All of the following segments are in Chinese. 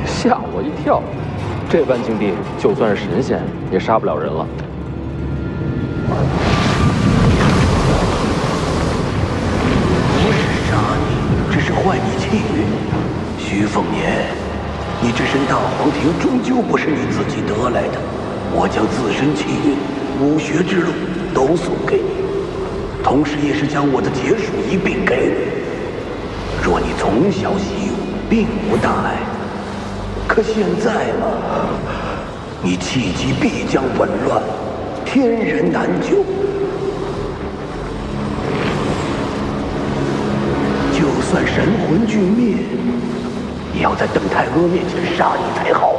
吓我一跳，这般境地，就算是神仙也杀不了人了。不是杀你，只是坏你气运。徐凤年，你这身大黄庭终究不是你自己得来的，我将自身气运、武学之路都送给你，同时也是将我的结束一并给你。若你从小习武，并无大碍。 可现在嘛，你气机必将紊乱，天人难救。就算神魂俱灭，也要在邓太阿面前杀你才好。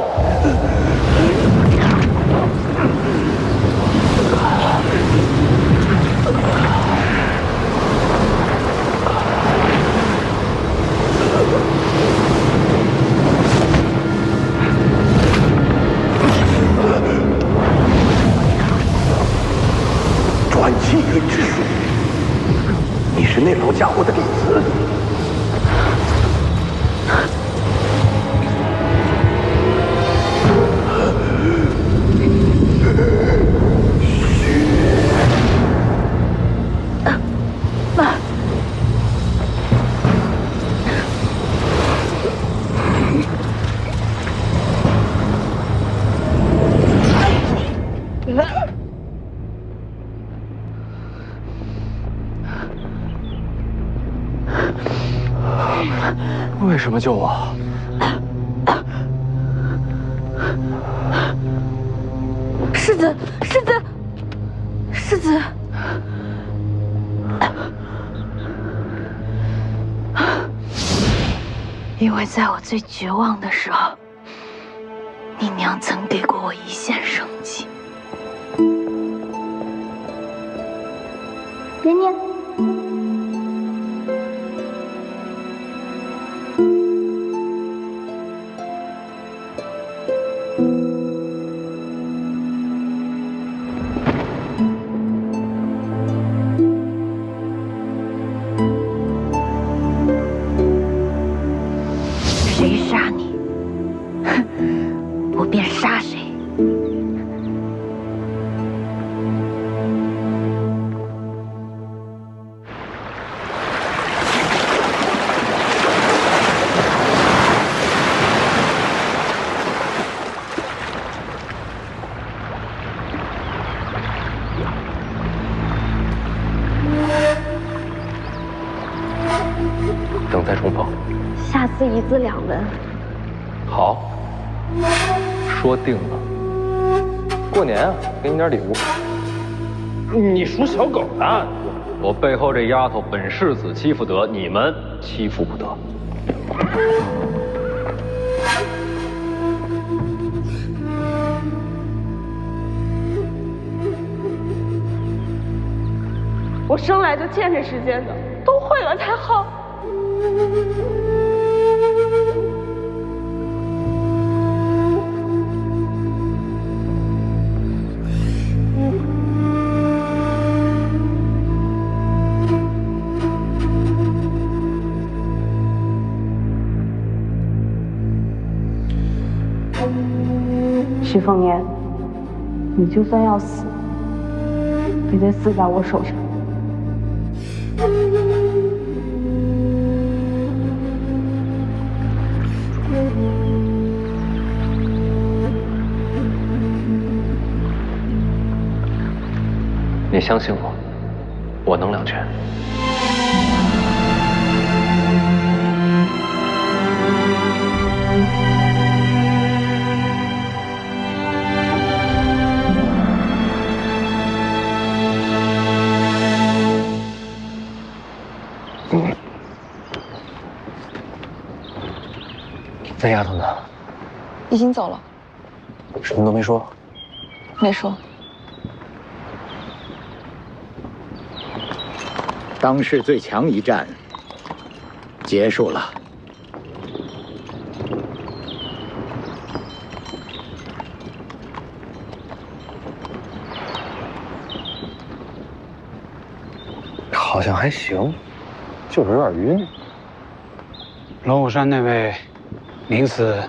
转气运之术，你是那老家伙的弟子。 为什么救我？世子，世子，世子！因为在我最绝望的时候，你娘曾给过我一线生机。给你。 等待重逢，下次一字两文。好，说定了。过年啊，给你点礼物。你属小狗的，我背后这丫头本世子欺负得，你们欺负不得。我生来就欠这世间的，都会了才好。徐凤年，你就算要死，也得死在我手上。你相信我，我能两全。那丫头呢？已经走了。什么都没说。没说。当世最强一战结束了。好。好像还行，就是有点晕。龙虎山那位名此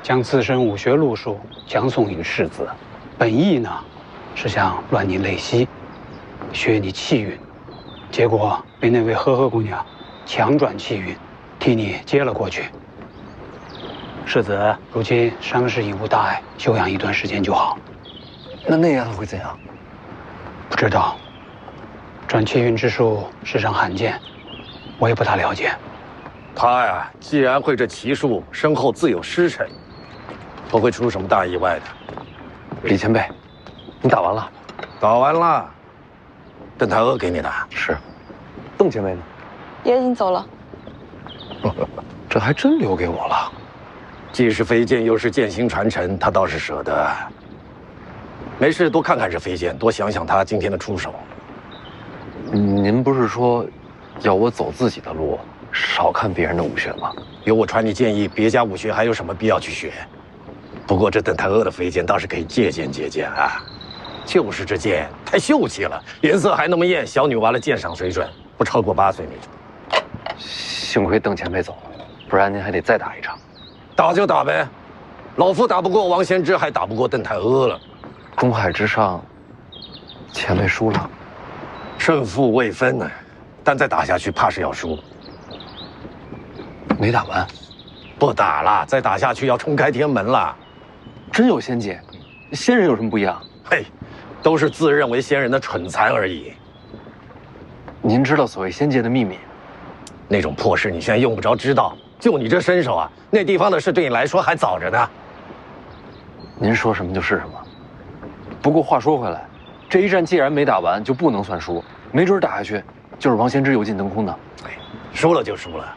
将自身武学路数讲诵于世子，本意呢是想乱你内息，削你气运，结果被那位呵呵姑娘强转气运，替你接了过去。世子如今伤势已无大碍，休养一段时间就好。那丫头会怎样？不知道，转气运之术世上罕见，我也不大了解。他呀，既然会这奇术，身后自有师承，不会出什么大意外的。李前辈，你打完了？打完了。邓太阿给你的。是。邓前辈呢？也已经走了。这还真留给我了。既是飞剑，又是剑心传承，他倒是舍得。没事，多看看这飞剑，多想想他今天的出手。您不是说要我走自己的路，少看别人的武学吗？有我传你建议，别家武学还有什么必要去学？不过这邓太阿的飞剑倒是可以借鉴借鉴啊。就是这剑太秀气了，颜色还那么艳，小女娃的鉴赏水准不超过8岁那种。幸亏邓前辈走了，不然您还得再打一场。打就打呗，老夫打不过王先知，还打不过邓太阿了。中海之上，前辈输了，胜负未分呢，但再打下去怕是要输。没打完，不打了，再打下去要冲开天门了。真有仙界，仙人有什么不一样？嘿，都是自认为仙人的蠢材而已。您知道所谓仙界的秘密？那种破事你现在用不着知道。就你这身手啊，那地方的事对你来说还早着呢。您说什么就是什么。不过话说回来，这一战既然没打完，就不能算输，没准打下去就是王先知油尽灯空的。哎，输了就输了。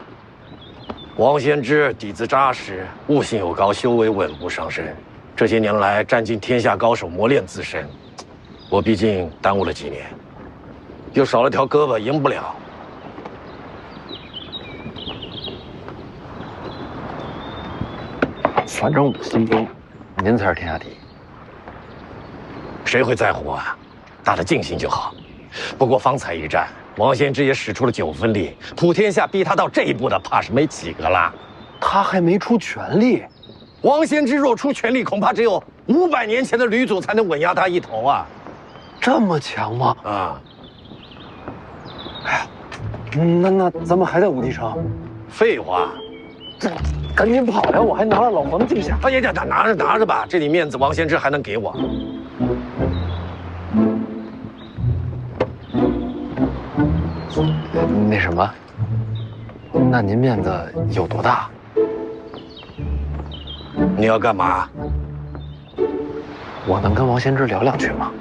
王先知底子扎实，悟性又高，修为稳不伤身。这些年来占尽天下高手磨练自身，我毕竟耽误了几年，又少了条胳膊，赢不了。反正我心中，您才是天下第一。谁会在乎啊？打得尽兴就好。不过方才一战，王先知也使出了9分力，普天下逼他到这一步的，怕是没几个了。他还没出全力。王先知若出全力，恐怕只有500年前的吕祖才能稳压他一头啊！这么强吗？啊！哎呀，那咱们还在武帝城？废话。赶紧跑呀！我还拿了老黄镜匣。哎呀，拿着吧，这点面子王先知还能给我？那什么，那您面子有多大？你要干嘛？我能跟王先知聊2句吗？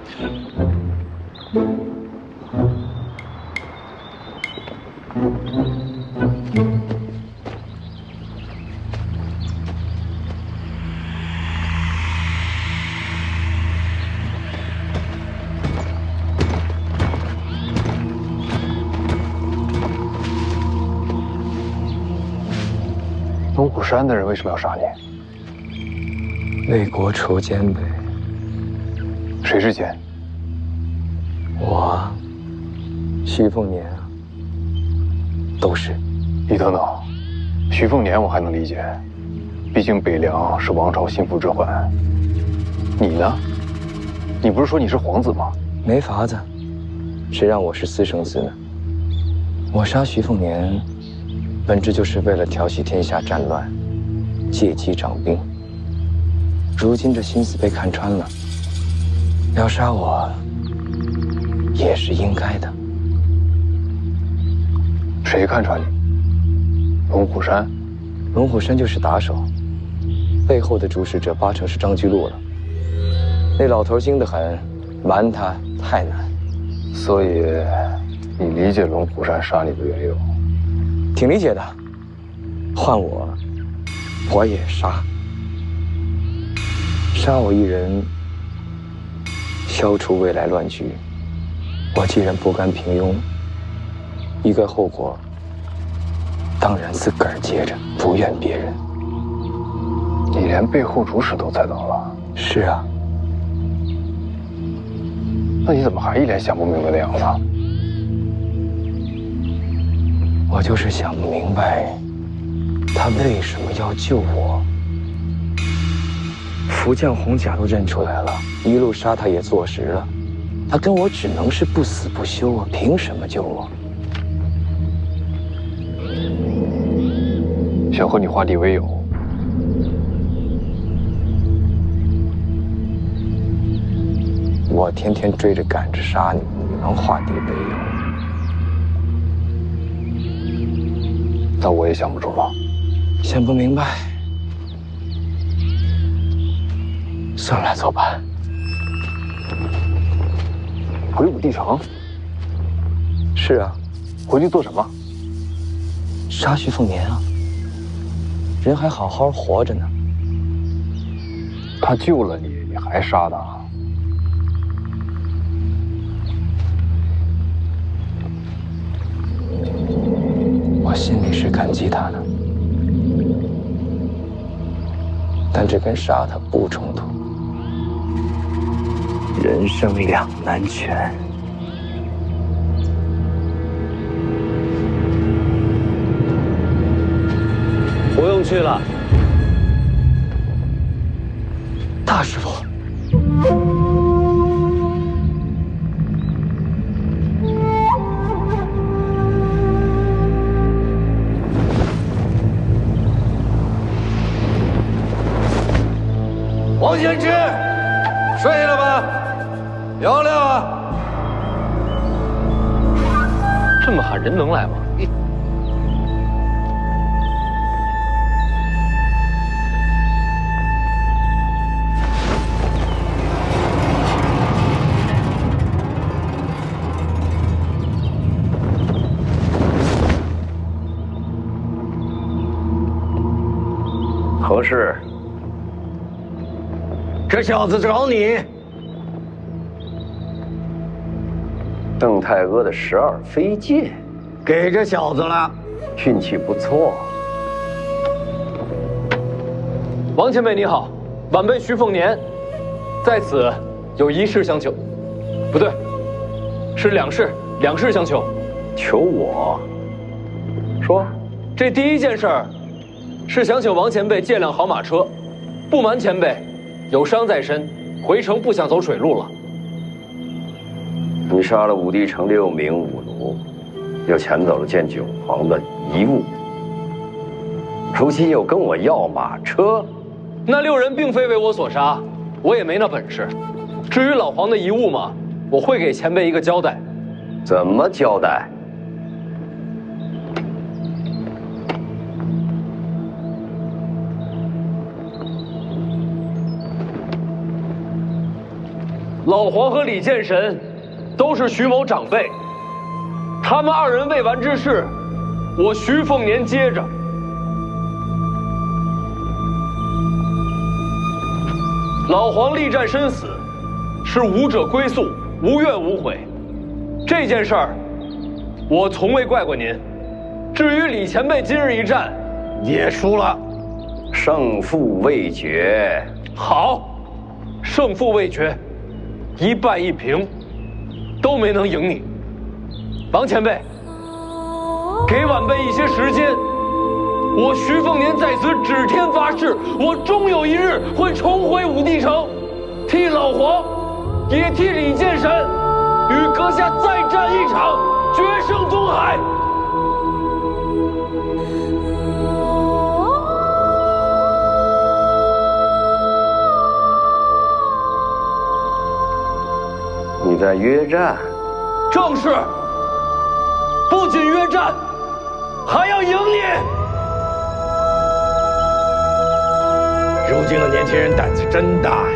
龙虎山的人为什么要杀你？为国除奸呗。谁是奸？我，徐凤年啊，都是。你等等，徐凤年我还能理解，毕竟北凉是王朝心腹之患。你呢？你不是说你是皇子吗？没法子，谁让我是私生子呢？我杀徐凤年，本质就是为了挑起天下战乱，借机长兵。如今这心思被看穿了，要杀我也是应该的。谁看穿你？龙虎山？龙虎山就是打手，背后的主使者8成是张居禄了。那老头精得很，瞒他太难。所以，你理解龙虎山杀你的缘由？挺理解的。换我，我也杀。杀我一人，消除未来乱局。我既然不甘平庸，一个后果，当然自个儿接着，不怨别人。你连背后主使都猜到了？是啊。那你怎么还一脸想不明白的样子？我就是想不明白，他为什么要救我。福将红甲都认出来了，一路杀他也坐实了，他跟我只能是不死不休啊！凭什么救我？想和你化敌为友。我天天追着赶着杀你，你能化敌为友？那我也想不出了，想不明白。算了，走吧。回武帝城？是啊，回去做什么？杀徐凤年啊！人还好好活着呢。他救了你，你还杀他？我心里是感激他的，但这跟杀他不冲突。人生两难全。不用去了，大师傅。王先知，睡了吧？聊聊啊！这么喊人能来吗？何事？这小子找你。邓太阿的12飞剑，给这小子了，运气不错。王前辈你好，晚辈徐凤年，在此有一事相求。不对，是两事相求。求我？说。这第一件事儿，是想请王前辈借辆好马车。不瞒前辈，有伤在身，回城不想走水路了。你杀了武帝城6名武奴，又抢走了见九皇的遗物，如今又跟我要马车。那6人并非为我所杀，我也没那本事。至于老黄的遗物嘛，我会给前辈一个交代。怎么交代？老黄和李剑神都是徐某长辈，他们2人未完之事，我徐凤年接着。老黄力战身死，是武者归宿，无怨无悔。这件事儿，我从未怪过您。至于李前辈今日一战，也输了，胜负未决。好，胜负未决，1败1平，都没能赢你。王前辈，给晚辈一些时间，我徐凤年在此指天发誓，我终有一日会重回武帝城，替老黄，也替李剑神，与阁下再战一场，决胜东海。你在约战？正是。不仅约战，还要赢你。如今的年轻人胆子真大呀！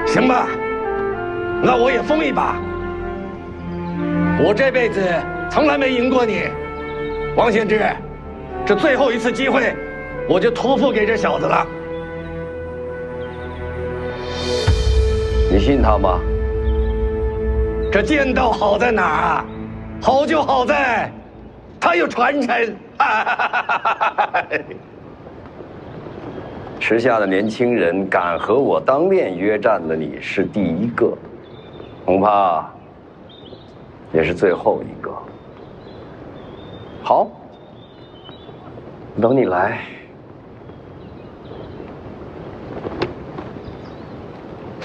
行吧，那我也疯一把。我这辈子从来没赢过你，王献之，这最后一次机会，我就托付给这小子了。你信他吗？这剑道好在哪儿啊？好就好在，他有传承。时下的年轻人敢和我当面约战的，你是第一个，恐怕也是最后一个。好，等你来。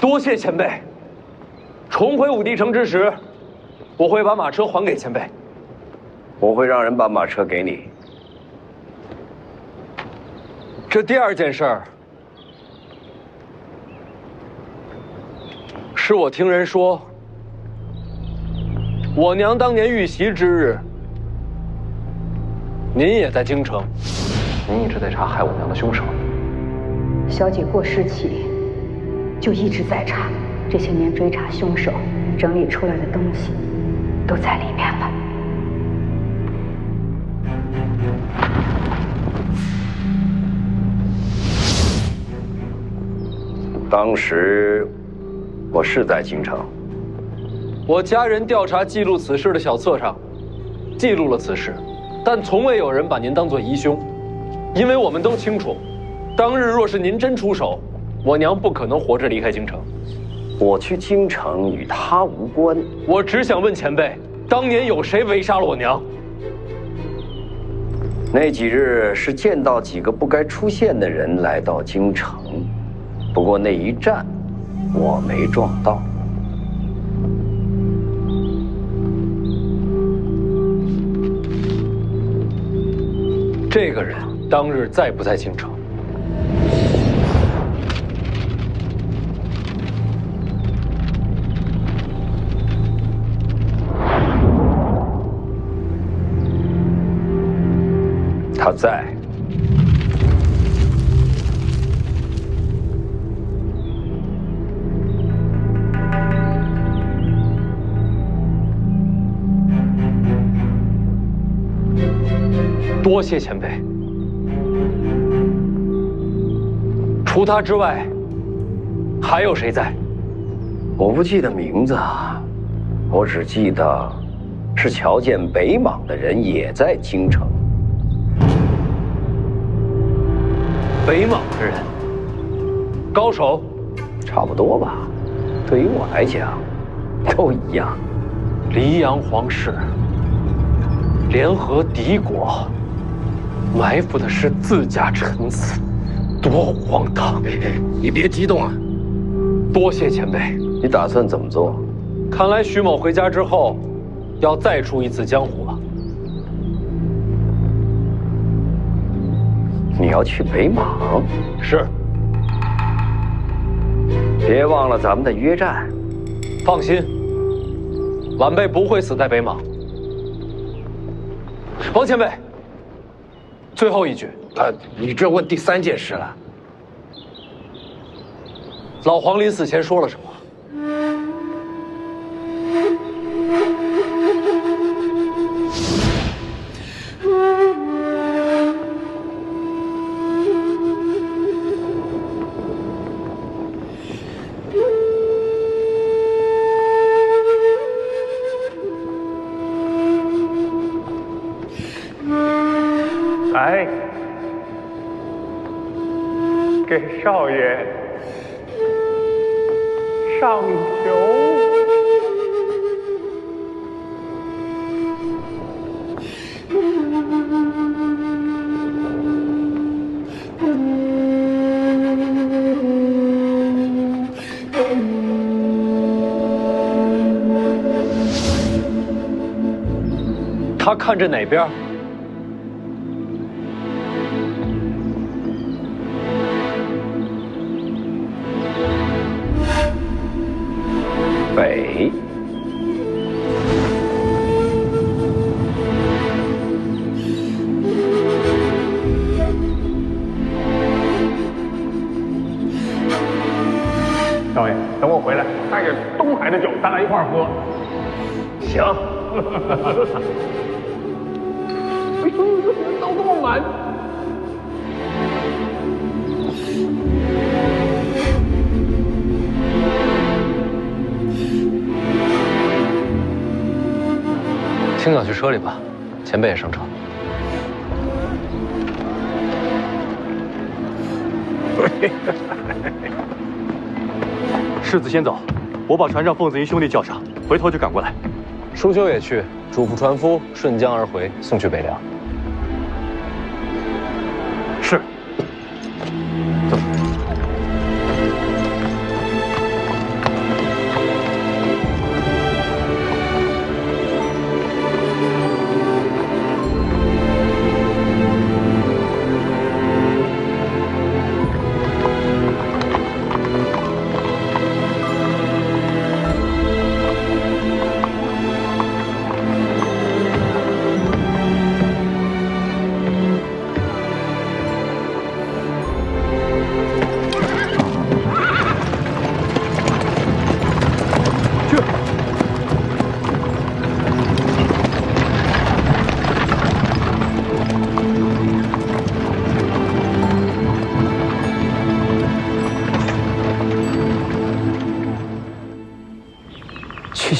多谢前辈。重回武帝城之时，我会把马车还给前辈。我会让人把马车给你。这第二件事儿，是我听人说，我娘当年遇袭之日，您也在京城。您一直在查害我娘的凶手。小姐过世起，就一直在查，这些年追查凶手，整理出来的东西，都在里面了。当时我是在京城，我家人调查记录此事的小册上，记录了此事，但从未有人把您当作疑凶，因为我们都清楚，当日若是您真出手，我娘不可能活着离开京城。我去京城与他无关。我只想问前辈，当年有谁围杀了我娘？那几日是见到几个不该出现的人来到京城，不过那一战我没撞到。这个人当日在不在京城？他在。多谢前辈。除他之外，还有谁在？我不记得名字啊，我只记得是瞧见北莽的人也在京城。北莽的人，高手，差不多吧。对于我来讲，都一样。黎阳皇室联合敌国，埋伏的是自家臣子，多荒唐！你别激动啊！多谢前辈。你打算怎么做？看来徐某回家之后，要再出一次江湖了。你要去北莽？是。别忘了咱们的约战。放心，晚辈不会死在北莽。王前辈，最后一句。你这问第三件事了。老黄临死前说了什么？来，给少爷上酒。他看着哪边？北。少爷，等我回来，带着东海的酒，咱俩一块儿喝。行。哎呦，人都这么满。清早去车里吧，前辈也上车。世子先走，我把船上凤子营兄弟叫上，回头就赶过来。舒修也去，嘱咐船夫顺江而回，送去北凉。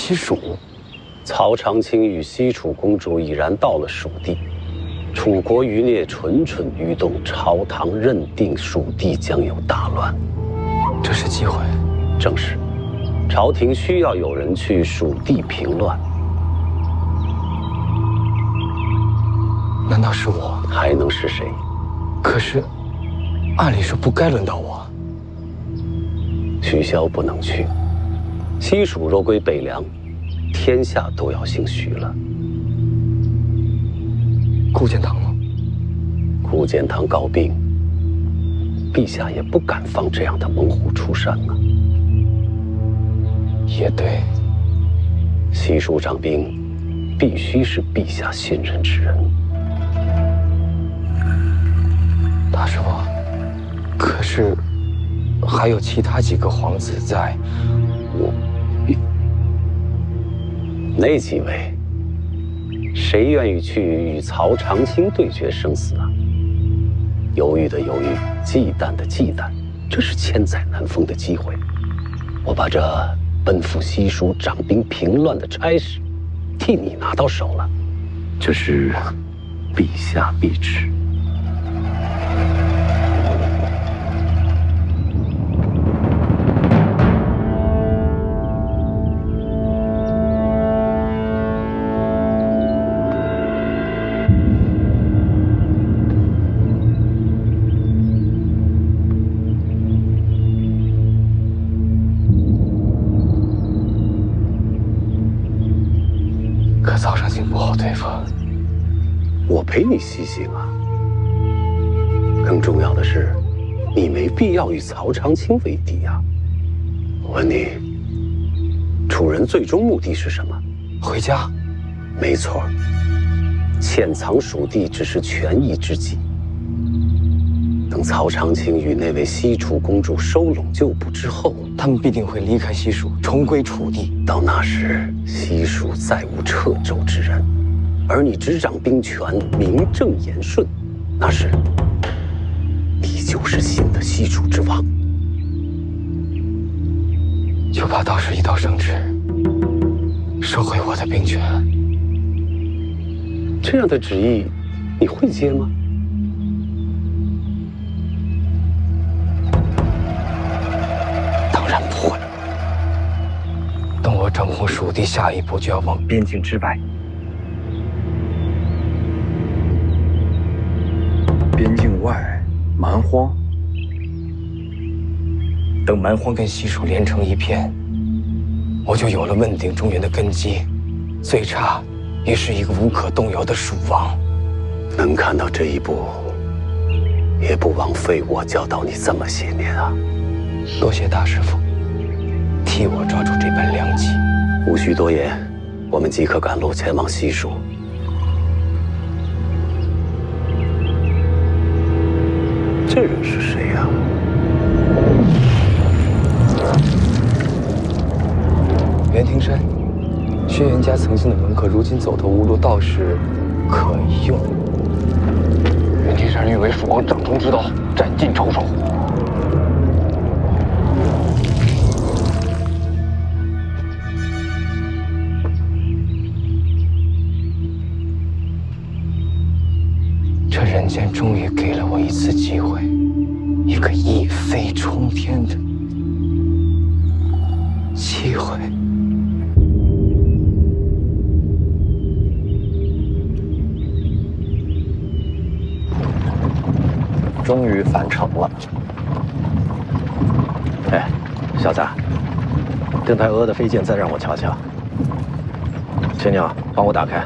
西蜀。曹长青与西楚公主已然到了蜀地，楚国余孽蠢蠢欲动，朝堂认定蜀地将有大乱。这是机会。正是，朝廷需要有人去蜀地平乱。难道是我？还能是谁？可是，按理说不该轮到我。许萧不能去，西蜀若归北凉，天下都要姓许了。顾建堂呢？顾建堂告病，陛下也不敢放这样的猛虎出山啊。也对，西蜀掌兵必须是陛下信任之人。大师傅，可是还有其他几个皇子在，那几位，谁愿意去与曹长青对决生死啊？犹豫的犹豫，忌惮的忌惮，这是千载难逢的机会。我把这奔赴西蜀掌兵平乱的差事，替你拿到手了，这是陛下必知。可曹长青不好对付，我陪你西行啊。更重要的是，你没必要与曹长青为敌啊。我问你，楚人最终目的是什么？回家。没错，潜藏蜀地只是权宜之计。等曹长青与那位西楚公主收拢旧部之后，他们必定会离开西蜀，重归楚地。到那时，西蜀再无掣肘之人，而你执掌兵权，名正言顺，那时你就是新的西楚之王。就怕到时一道圣旨，收回我的兵权。这样的旨意，你会接吗？当然不会。等我掌控蜀地，下一步就要往边境之外。边境外，蛮荒。等蛮荒跟西蜀连成一片，我就有了问鼎中原的根基，最差也是一个无可动摇的蜀王。能看到这一步，也不枉费我教导你这么些年啊！多谢大师傅替我抓住这本良机。无需多言，我们即刻赶路前往西蜀。这人是谁呀？袁庭山，轩辕家曾经的门客，如今走投无路，倒是可用。袁庭山欲为蜀王掌中之刀，斩尽仇手。这人间终于给了我一次机会，一个一飞冲天的机会。终于返程了。哎，小子，邓太阿的飞剑再让我瞧瞧。青鸟，帮我打开。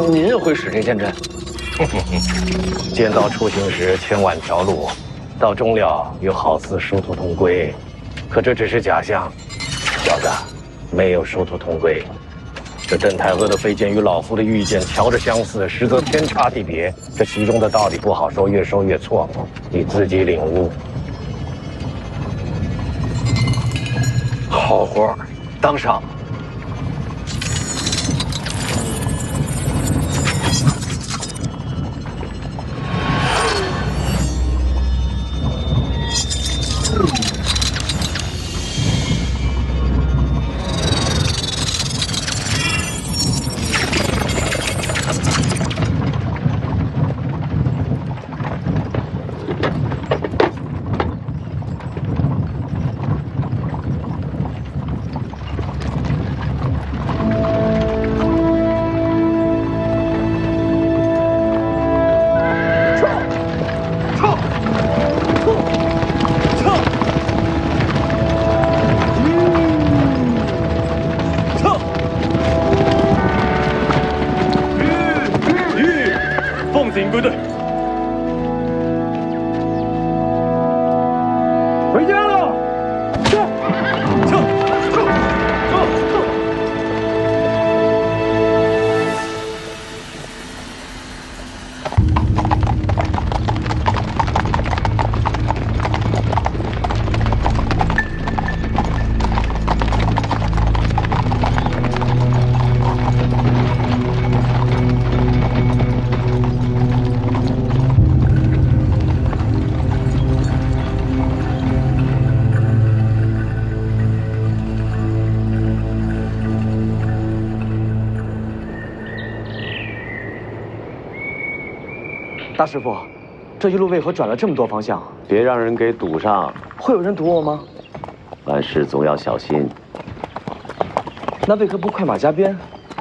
您也会使这剑阵？剑道出行时千万条路，到终了又好似殊途同归。可这只是假象，小子，没有殊途同归。这邓太阿的飞剑与老夫的御剑瞧着相似，实则天差地别。这其中的道理不好说，越说越错，你自己领悟。好活，当上。师傅，这一路为何转了这么多方向？别让人给堵上。会有人堵我吗？办事总要小心。那为何不快马加鞭？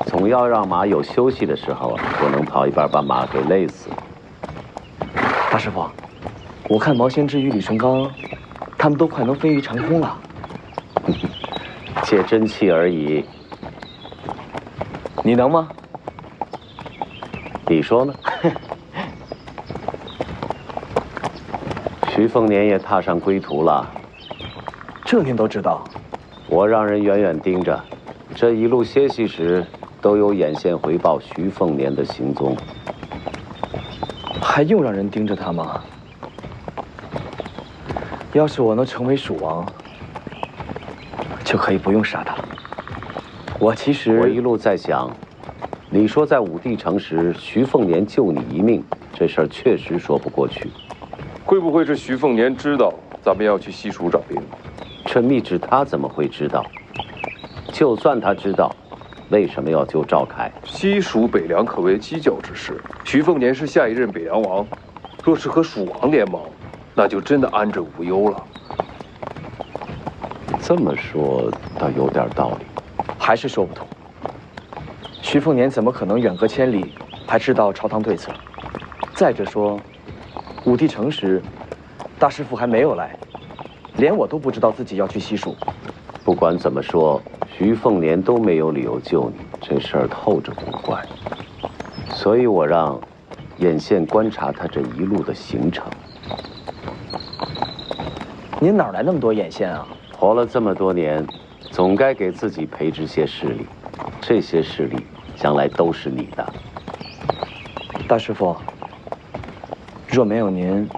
总要让马有休息的时候啊，不能跑一半把马给累死。大师傅，我看毛先知与李成刚，他们都快能飞于长空了。借真气而已。你能吗？你说呢？徐凤年也踏上归途了。这您都知道？我让人远远盯着，这一路歇息时都有眼线回报徐凤年的行踪。还用让人盯着他吗？要是我能成为蜀王，就可以不用杀他了。我一路在想，你说在武帝城时，徐凤年救你一命，这事儿确实说不过去。会不会是徐凤年知道咱们要去西蜀找兵？这密旨他怎么会知道？就算他知道，为什么要救赵凯？西蜀北凉可谓犄角之势，徐凤年是下一任北凉王，若是和蜀王联盟，那就真的安枕无忧了。这么说倒有点道理，还是说不通。徐凤年怎么可能远隔千里，还知道朝堂对策？再者说，武帝城时，大师傅还没有来，连我都不知道自己要去西蜀。不管怎么说，徐凤年都没有理由救你，这事儿透着古怪。所以我让眼线观察他这一路的行程。您哪来那么多眼线啊？活了这么多年，总该给自己培植些势力，这些势力将来都是你的。大师傅，若没有您，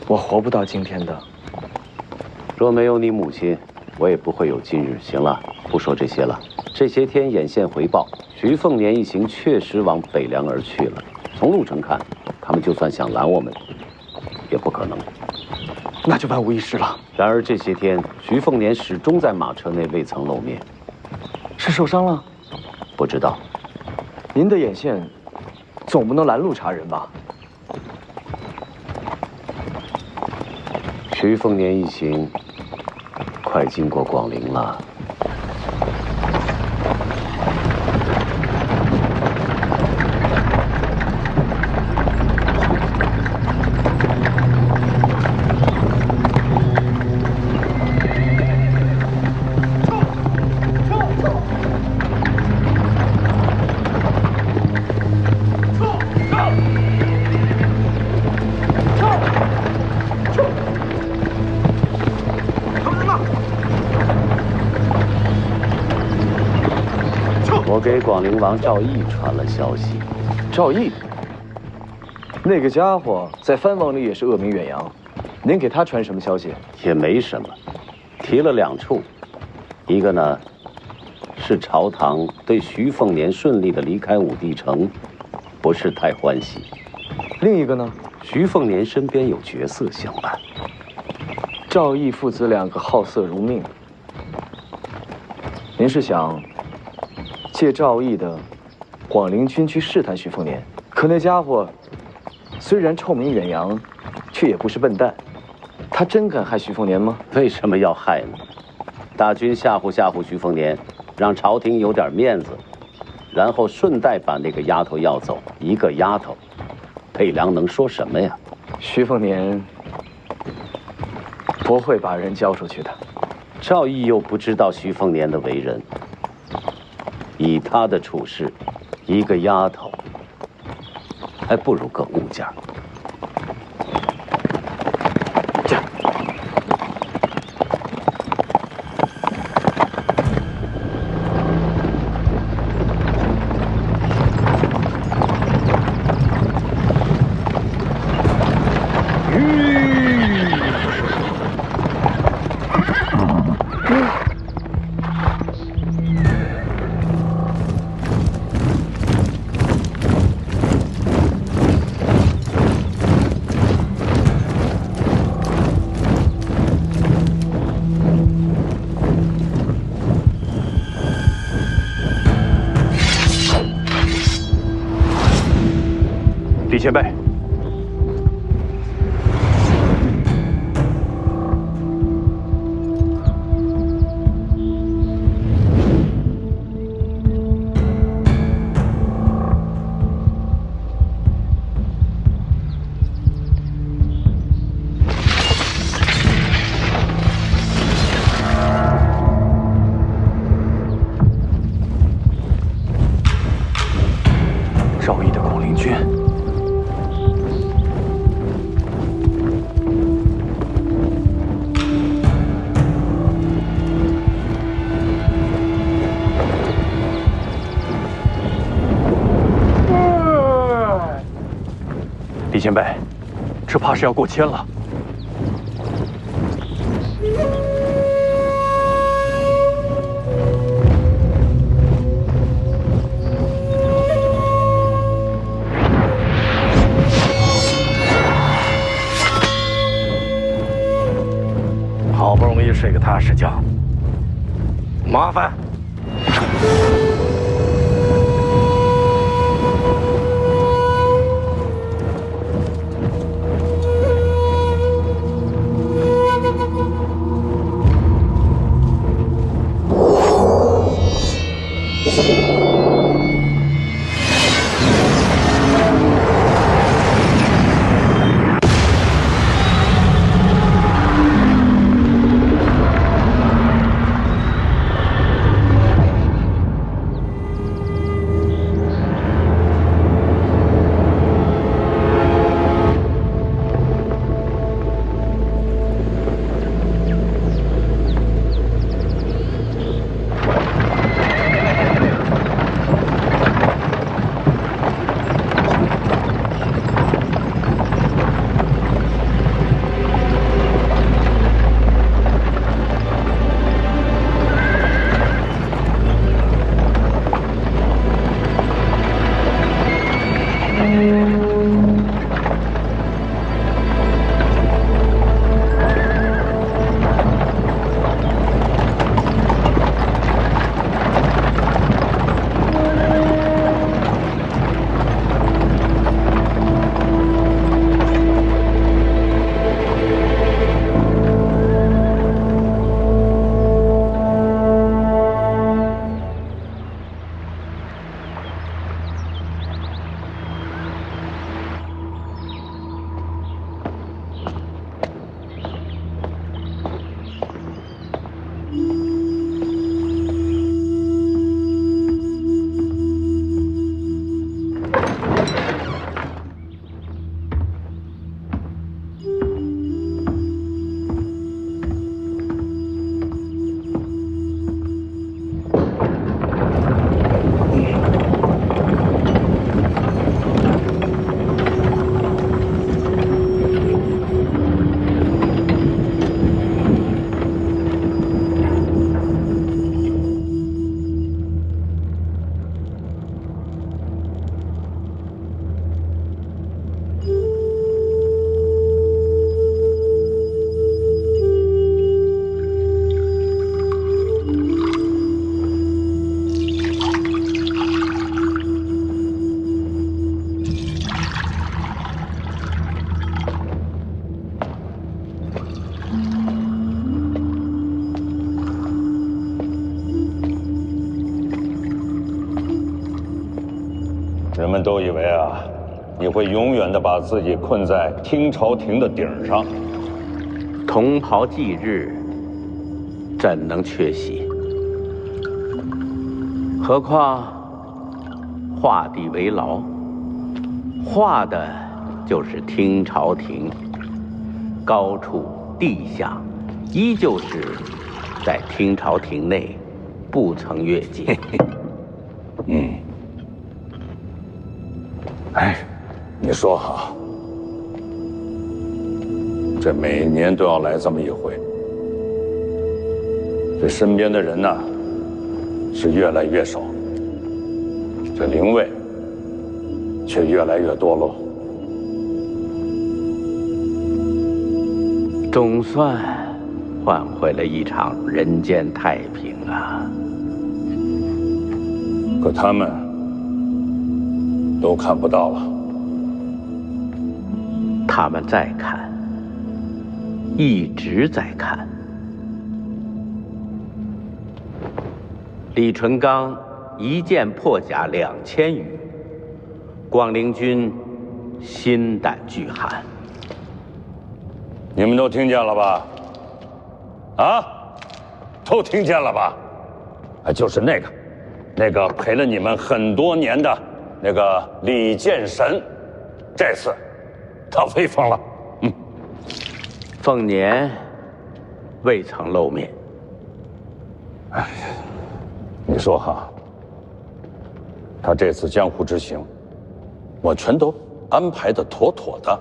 我活不到今天的。若没有你母亲，我也不会有今日。行了，不说这些了。这些天眼线回报，徐凤年一行确实往北凉而去了。从路程看，他们就算想拦我们，也不可能。那就万无一失了。然而这些天，徐凤年始终在马车内未曾露面。是受伤了？不知道。您的眼线总不能拦路查人吧？徐凤年一行快经过广陵了。我给广陵王赵毅传了消息。赵毅，那个家伙在藩王里也是恶名远扬，您给他传什么消息？也没什么，提了2处，一个呢是朝堂对徐凤年顺利的离开武帝城不是太欢喜，另一个呢，徐凤年身边有角色相伴。赵毅父子2个好色如命，您是想借赵毅的广陵军区试探徐凤年？可那家伙虽然臭名远扬，却也不是笨蛋。他真敢害徐凤年吗？为什么要害呢？大军吓唬吓唬徐凤年，让朝廷有点面子，然后顺带把那个丫头要走。一个丫头，北凉能说什么呀？徐凤年不会把人交出去的。赵毅又不知道徐凤年的为人，以他的处事，一个丫头还不如个物件。前辈。赵毅的广陵郡。李前辈，这怕是要过千了。好不容易睡个踏实觉，麻烦。人们都以为啊，你会永远的把自己困在听朝廷的顶上。同袍忌日，怎能缺席？何况画地为牢，画的就是听朝廷，高处地下，依旧是在听朝廷内，不曾越界。嗯。哎，你说好，这每年都要来这么一回，这身边的人呢，是越来越少，这灵位却越来越多喽。总算换回了一场人间太平啊！可他们都看不到了。他们在看，一直在看。李淳罡一剑破甲2000余，广陵军心胆俱寒。你们都听见了吧？啊，都听见了吧？就是那个陪了你们很多年的那个李剑神，这次他威风了。凤年未曾露面。哎呀，你说哈，他这次江湖之行，我全都安排的妥妥的，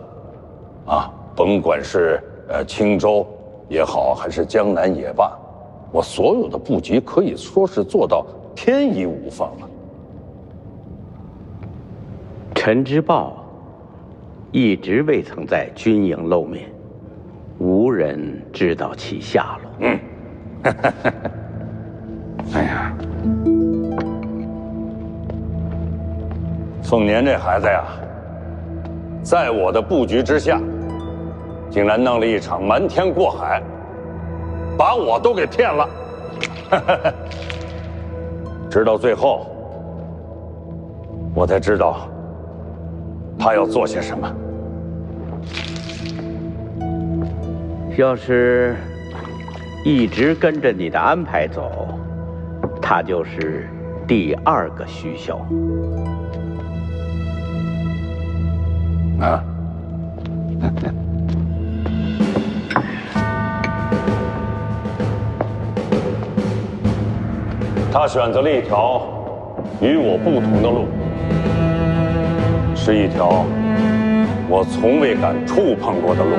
啊，甭管是青州也好，还是江南也罢，我所有的布局可以说是做到天衣无缝了。陈之豹一直未曾在军营露面，无人知道其下落。哎呀，凤年这孩子呀，在我的布局之下，竟然弄了一场瞒天过海，把我都给骗了。直到最后，我才知道他要做些什么。要是一直跟着你的安排走，他就是第2个徐骁。啊？他选择了一条与我不同的路，是一条我从未敢触碰过的路。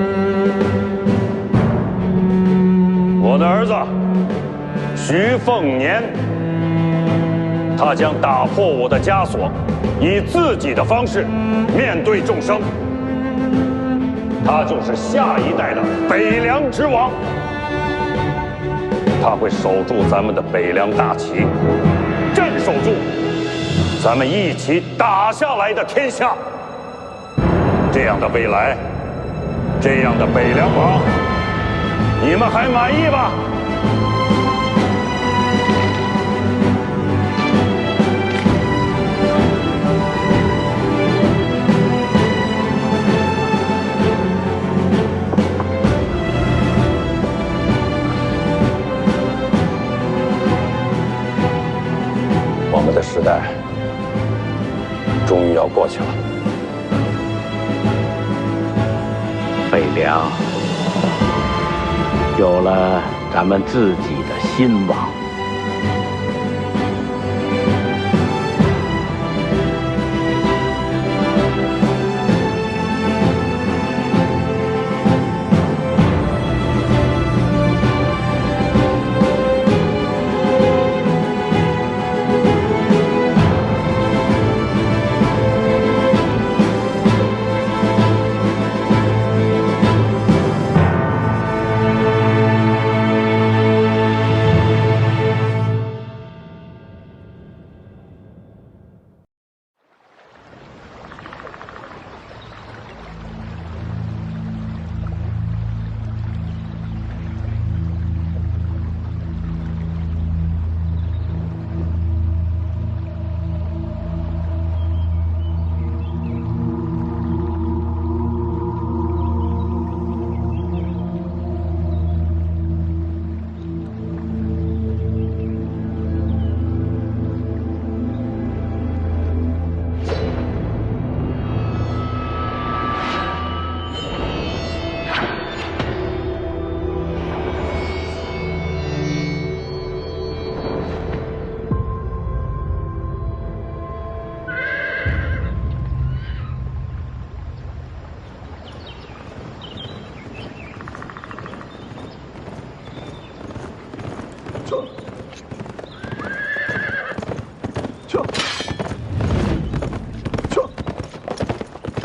我的儿子徐凤年，他将打破我的枷锁，以自己的方式面对众生。他就是下一代的北凉之王，他会守住咱们的北凉大旗，镇守住咱们一起打下来的天下。这样的未来，这样的北凉王，你们还满意吧？我们的时代终于要过去了。北凉有了咱们自己的新王。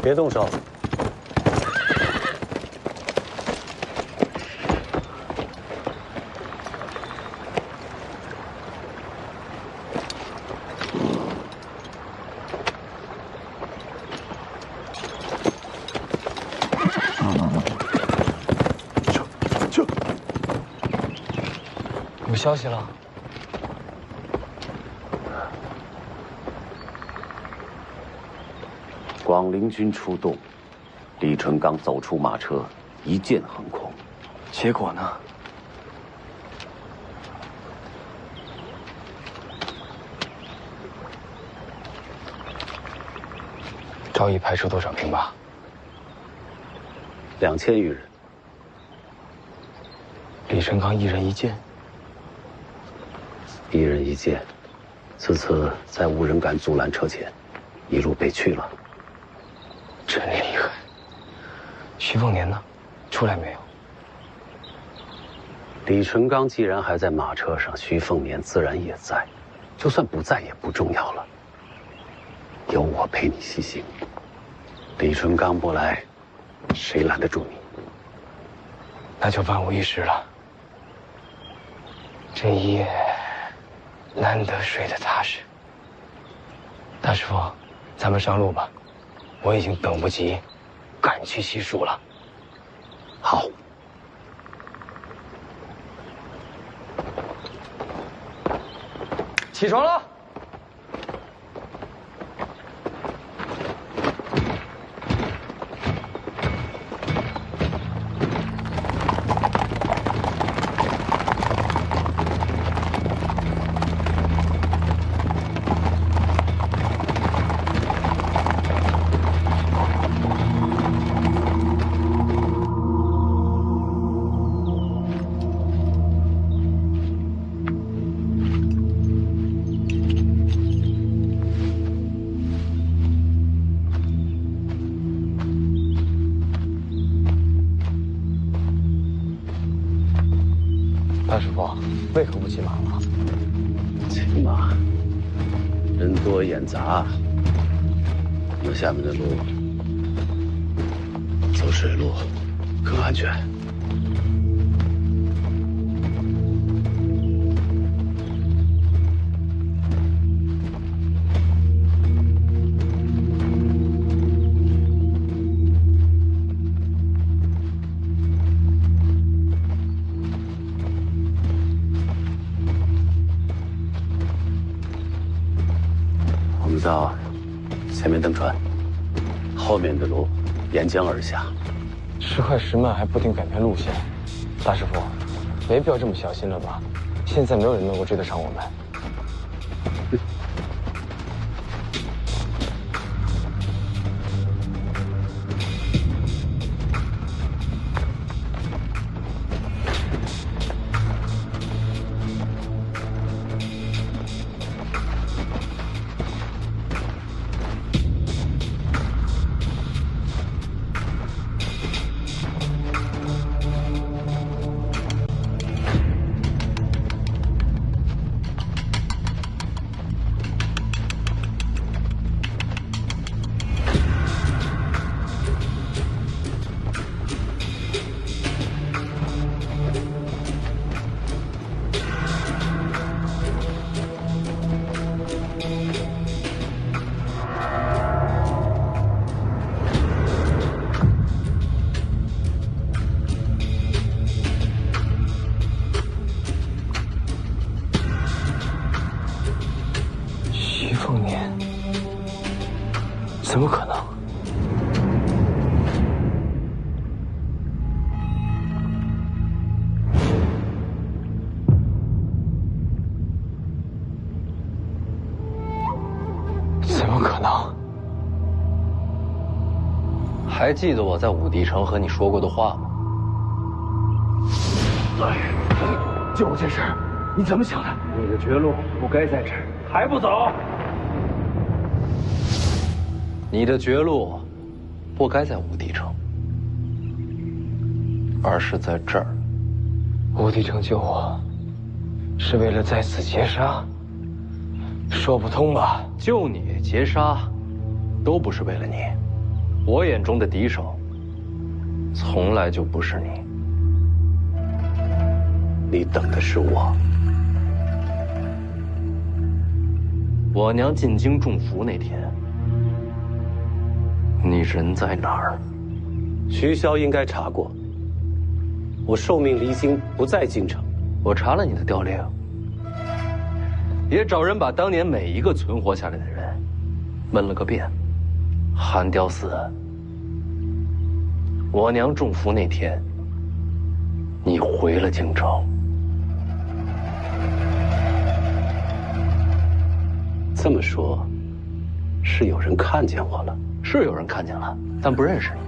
别动手！消息了。广陵军出动，李淳刚走出马车，一剑横空。结果呢？赵毅派出多少兵马？2000余人。李淳刚一人一剑。一人一剑，此次在无人敢阻拦车前，一路被去了。真厉害！徐凤年呢？出来没有？李淳刚既然还在马车上，徐凤年自然也在，就算不在也不重要了。有我陪你西行。李淳刚不来，谁拦得住你？那就万无一失了。这一夜难得睡得踏实。大师傅，咱们上路吧，我已经等不及赶去西蜀了。好。起床了。大师傅，为何不骑马了？骑马，人多眼杂。那下面的路，走水路更安全。到前面登船，后面的路沿江而下。时快时慢还不停改变路线，大师傅，没必要这么小心了吧？现在没有人能够追得上我们。怎么可能？怎么可能？还记得我在武帝城和你说过的话吗？就这事，你怎么想的？你的绝路不该在这儿，还不走？你的绝路不该在武帝城，而是在这儿。武帝城救我，是为了在此劫杀？说不通吧？救你、劫杀，都不是为了你。我眼中的敌手，从来就不是你。你等的是我。我娘进京中伏那天，你人在哪儿？徐骁应该查过。我受命离京，不在京城，我查了你的调令，也找人把当年每一个存活下来的人问了个遍。韩雕寺，我娘中伏那天，你回了京城。这么说，是有人看见我了？是有人看见了，但不认识你。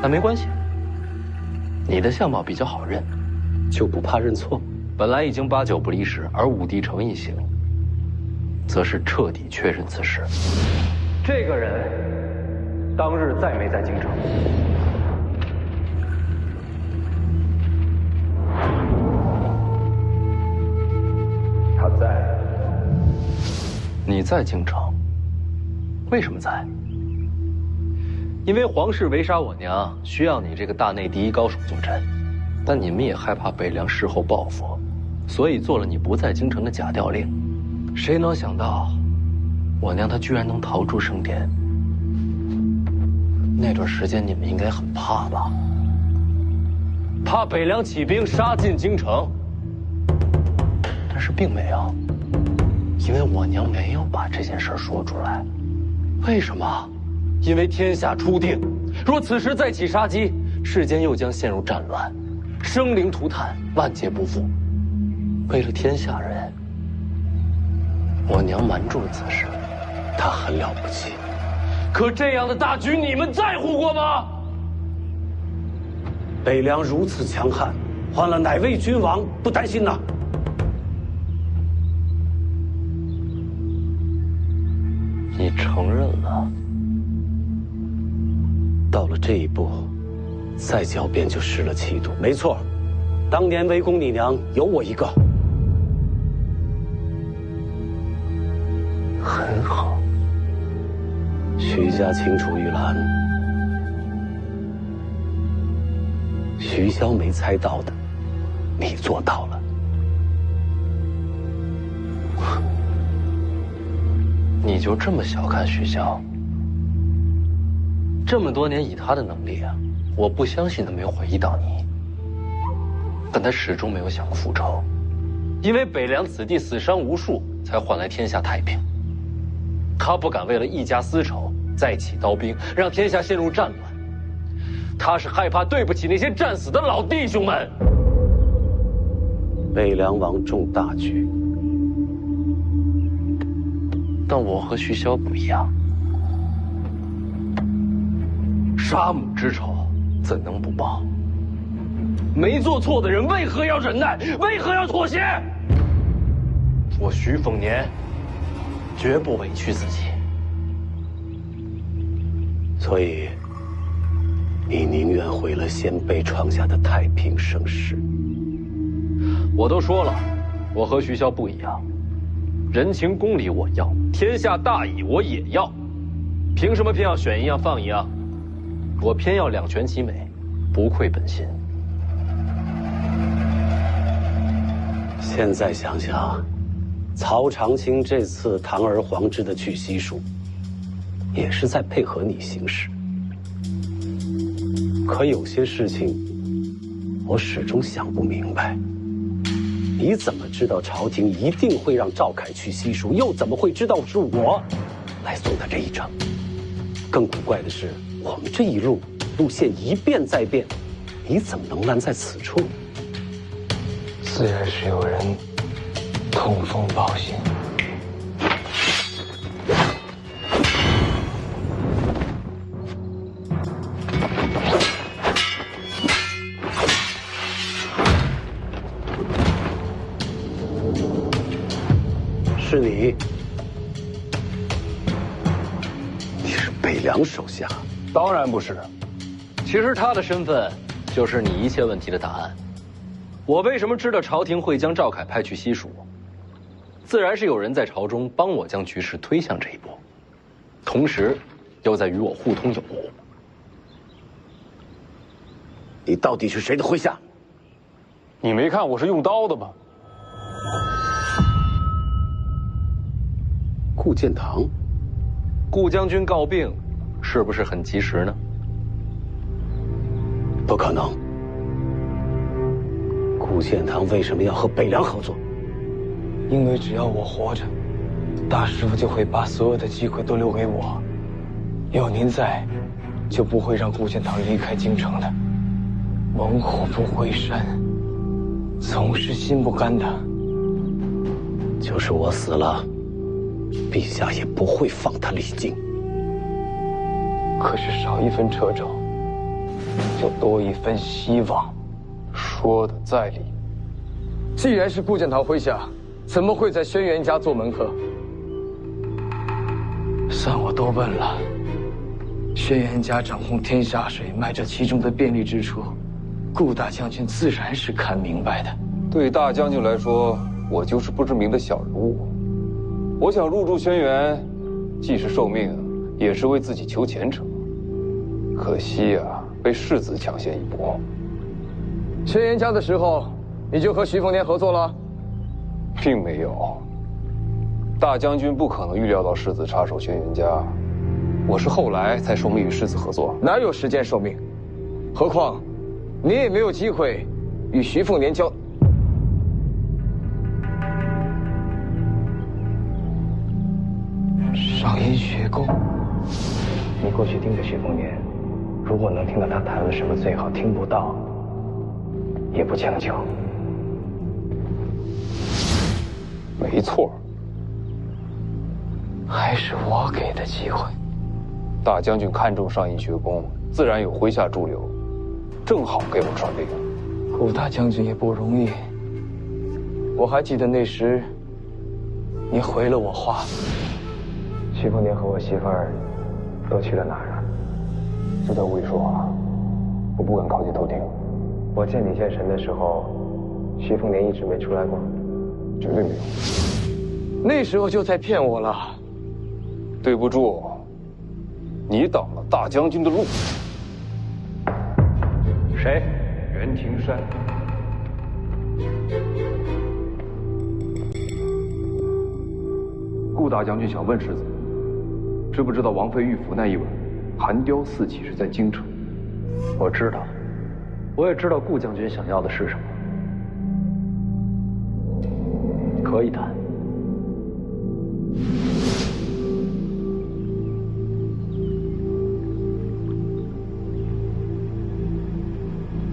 但没关系，你的相貌比较好认，就不怕认错？本来已经8九不离十，而武帝城一行，则是彻底确认此事。这个人当日再没在京城。他在。你在京城？为什么在？因为皇室围杀我娘，需要你这个大内第一高手坐镇，但你们也害怕北凉事后报复，所以做了你不在京城的假调令。谁能想到，我娘她居然能逃出升天？那段时间你们应该很怕吧？怕北凉起兵杀进京城，但是并没有，因为我娘没有把这件事说出来。为什么？因为天下初定，若此时再起杀机，世间又将陷入战乱，生灵涂炭，万劫不复。为了天下人，我娘瞒住了此事。她很了不起，可这样的大局，你们在乎过吗？北凉如此强悍，换了哪位君王不担心呢？你承认了？到了这一步，再狡辩就失了气度。没错，当年围攻你娘有我一个。很好。徐家清除玉兰，徐骁没猜到的，你做到了。你就这么小看徐骁？这么多年以他的能力啊，我不相信他没有怀疑到你。但他始终没有想过复仇，因为北凉子弟死伤无数，才换来天下太平。他不敢为了一家私仇再起刀兵，让天下陷入战乱。他是害怕对不起那些战死的老弟兄们。北凉王重大局，但我和徐骁不一样。杀母之仇怎能不报？没做错的人为何要忍耐？为何要妥协？我徐凤年绝不委屈自己。所以，你宁愿毁了先辈创下的太平盛世？我都说了，我和徐骁不一样，人情公理我要，天下大义我也要。凭什么偏要选一样放一样？我偏要两全其美，不愧本心。现在想想，曹长青这次堂而皇之的去西蜀，也是在配合你行事。可有些事情，我始终想不明白。你怎么知道朝廷一定会让赵凯去西蜀？又怎么会知道是我来送他这一程？更古怪的是，我们这一路线一变再变，你怎么能拦在此处？自然是有人通风报信。是你？你是北凉手下？当然不是。其实他的身份就是你一切问题的答案。我为什么知道朝廷会将赵凯派去西蜀？自然是有人在朝中帮我将局势推向这一步，同时又在与我互通有无。你到底是谁的麾下？你没看我是用刀的吗？顾建堂，顾将军告病，是不是很及时呢？不可能。顾建堂为什么要和北凉合作？因为只要我活着，大师傅就会把所有的机会都留给我。有您在，就不会让顾建堂离开京城的。猛虎不回山，总是心不甘的。就是我死了，陛下也不会放他离京。可是少一分掣肘，就多一分希望。说的在理。既然是顾建堂麾下，怎么会在轩辕家做门客？算我多问了。轩辕家掌控天下水脉，这其中的便利之处，顾大将军自然是看明白的。对大将军来说，我就是不知名的小人物。我想入驻轩辕，既是受命，也是为自己求前程。可惜啊，被世子抢先一步。轩辕家的时候，你就和徐凤年合作了？并没有。大将军不可能预料到世子插手轩辕家，我是后来才受命与世子合作。哪有时间受命？何况，你也没有机会与徐凤年交。上阴学宫，你过去盯着徐凤年，如果能听到他谈了什么，最好听不到，也不强求。没错，还是我给的机会。大将军看重上阴学宫，自然有麾下驻留，正好给我传令。顾大将军也不容易。我还记得那时，你回了我话。徐凤年和我媳妇儿都去了哪儿啊？就在屋里说话，我不敢靠近偷听。我见你见神的时候，徐凤年一直没出来过。绝对没有。那时候就在骗我了。对不住，你挡了大将军的路。谁？袁庭山。顾大将军想问世子，知不知道王妃遇俘那一晚，寒雕四起是在京城？我知道，我也知道顾将军想要的是什么。可以谈。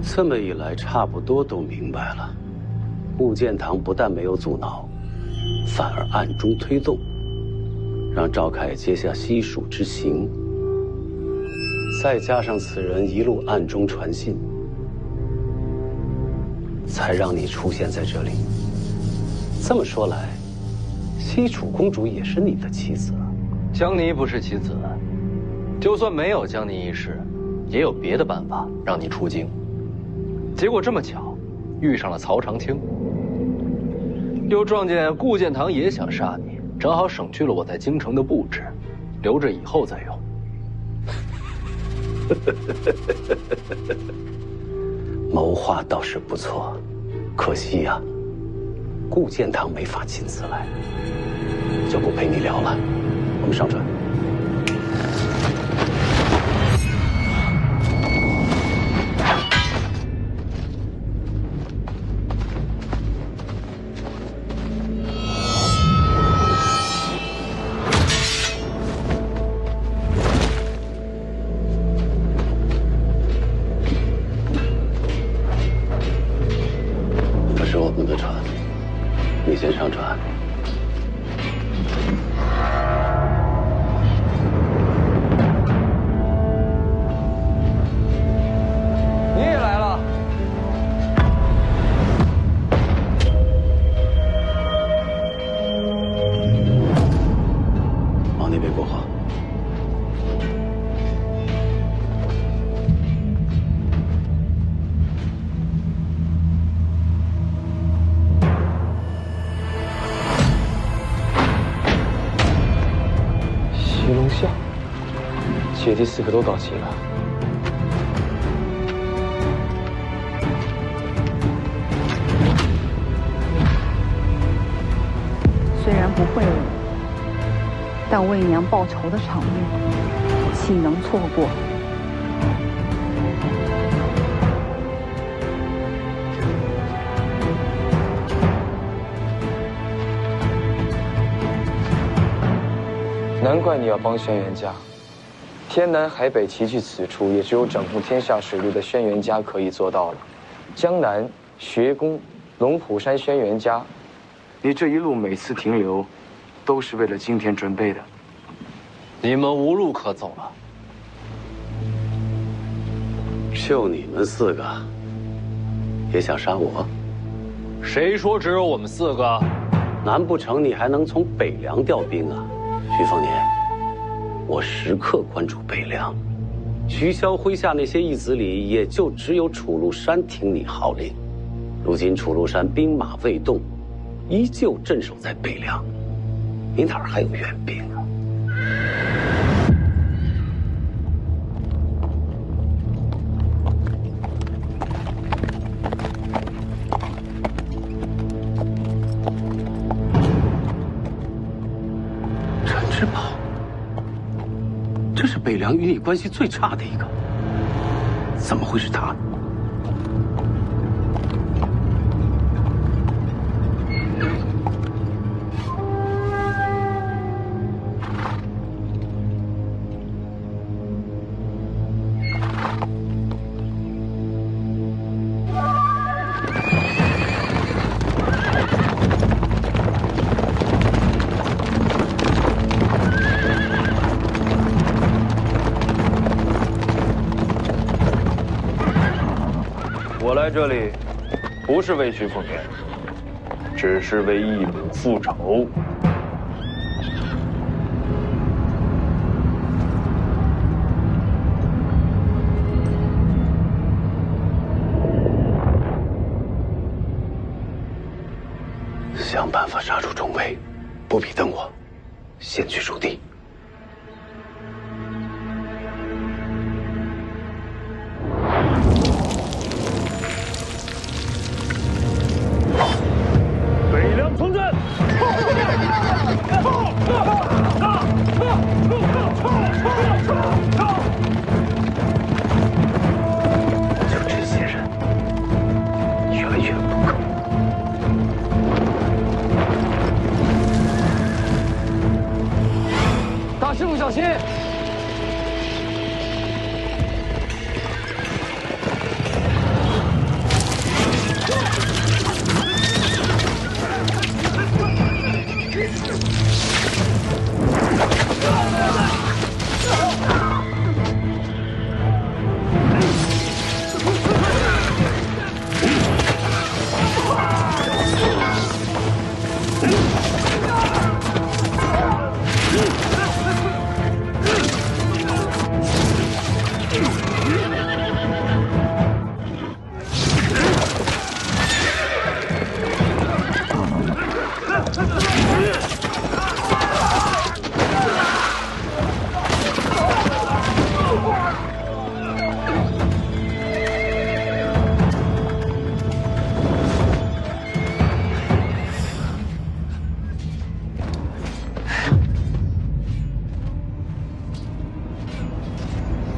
这么一来，差不多都明白了。顾建堂不但没有阻挠，反而暗中推动，让赵凯接下西蜀之行。再加上此人一路暗中传信，才让你出现在这里。这么说来，西楚公主也是你的妻子啊？江离不是妻子，就算没有江离一事，也有别的办法让你出京。结果这么巧，遇上了曹长青，又撞见顾建堂也想杀你，正好省去了我在京城的布置，留着以后再用。谋划倒是不错，可惜呀，顾建堂没法亲自来，就不陪你聊了。我们上船。这是我们的船，你先上船。你也来了。往那边过河。骑龙像，阶梯4个都到齐了。虽然不会了，但为娘报仇的场面，岂能错过？怪你要帮轩辕家。天南海北齐聚此处，也只有掌控天下水陆的轩辕家可以做到了。江南、学宫、龙虎山轩辕家，你这一路每次停留，都是为了今天准备的。你们无路可走了。就你们4个，也想杀我？谁说只有我们4个？难不成你还能从北凉调兵啊？徐凤年，我时刻关注北凉。徐骁麾下那些义子里，也就只有楚禄山听你号令。如今楚禄山兵马未动，依旧镇守在北凉，你哪儿还有援兵啊？陈之宝，这是北凉与你关系最差的一个，怎么会是他？我来这里，不是为徐凤年，只是为义母复仇。想办法杀出重围，不必等我，先去驻地。北凉重镇。就这些人，远远不够。大师傅小心！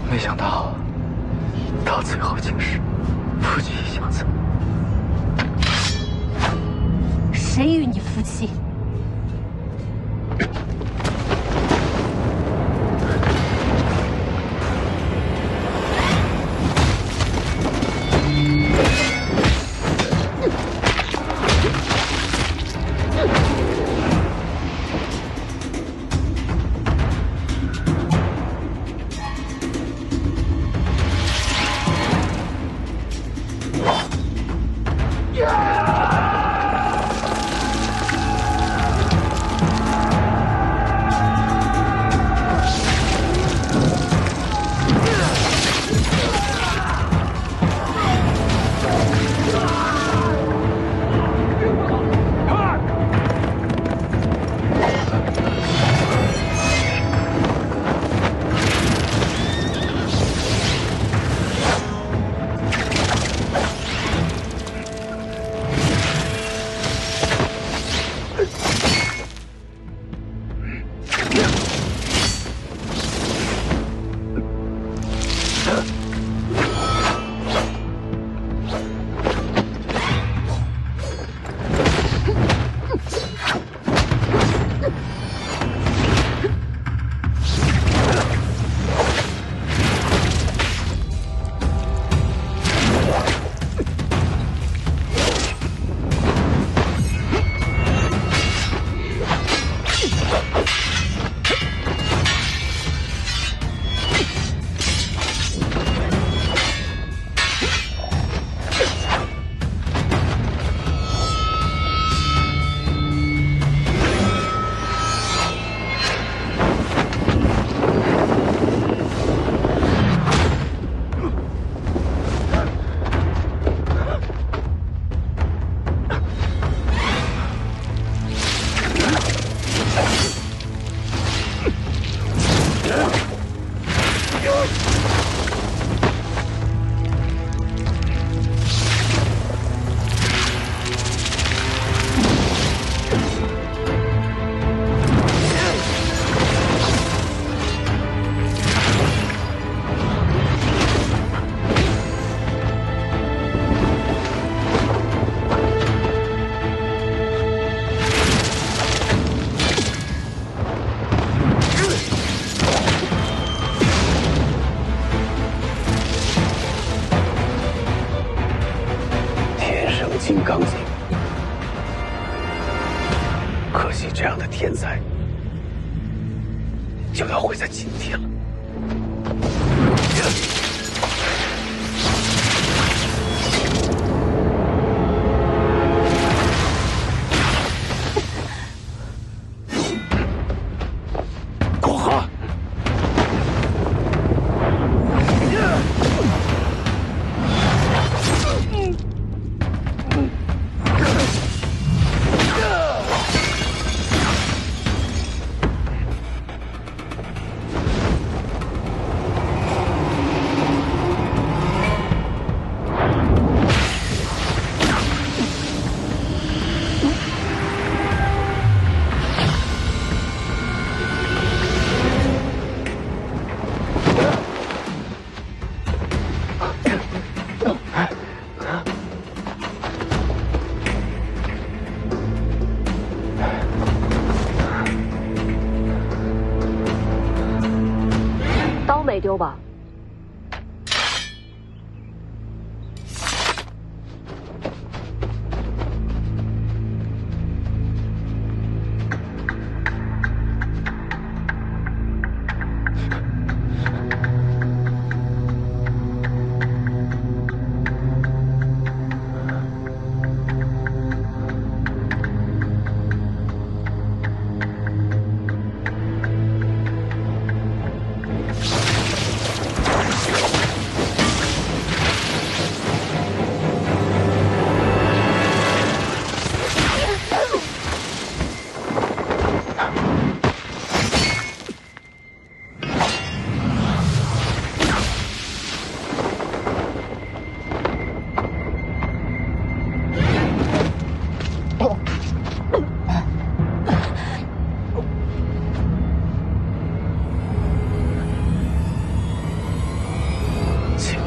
没想到，到最后竟是夫妻相赠。谁与你夫妻？金刚经。可惜这样的天才就要毁在今天了。过河。没丢吧？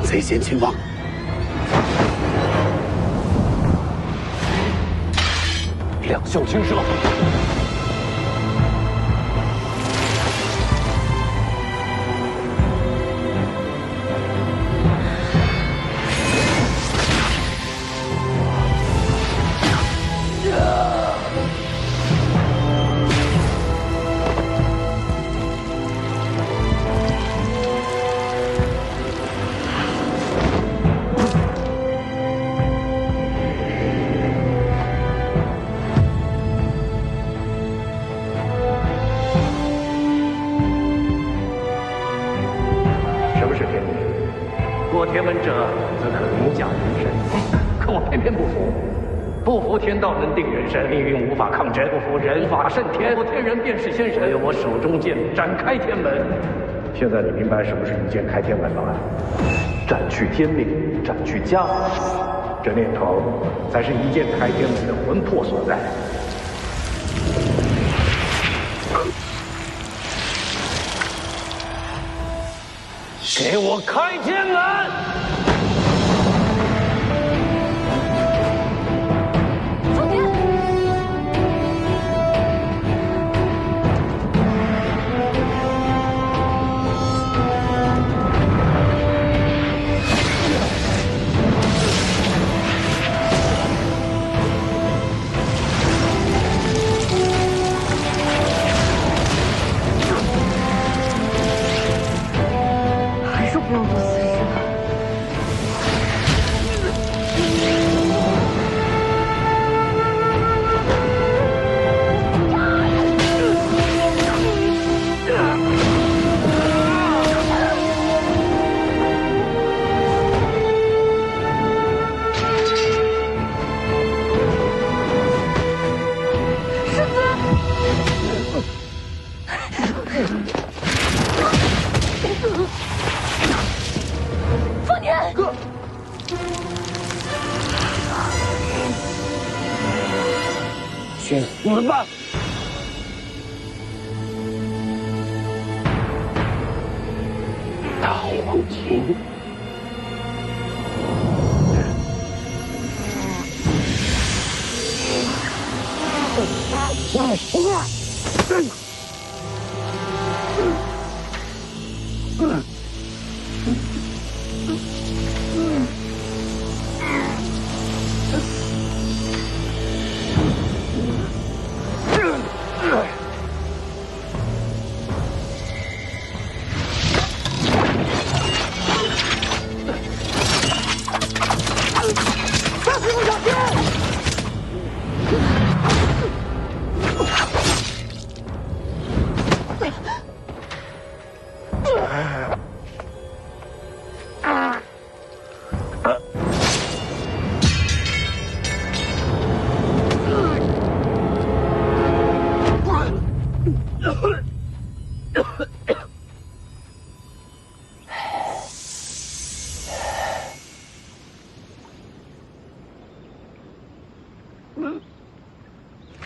贼先擒王，两袖轻射。天门者，则可名降人身。可我偏偏不服，不服天道能定人身，命运无法抗争；不服人法胜天，我天人便是先神。有我手中剑展开天门。现在你明白什么是一剑开天门了？斩去天命，斩去家法，这念头才是一剑开天门的魂魄所在。给我开天门！凤年，不用多此一举了。世子。凤年，哥，去死吧！大黄金。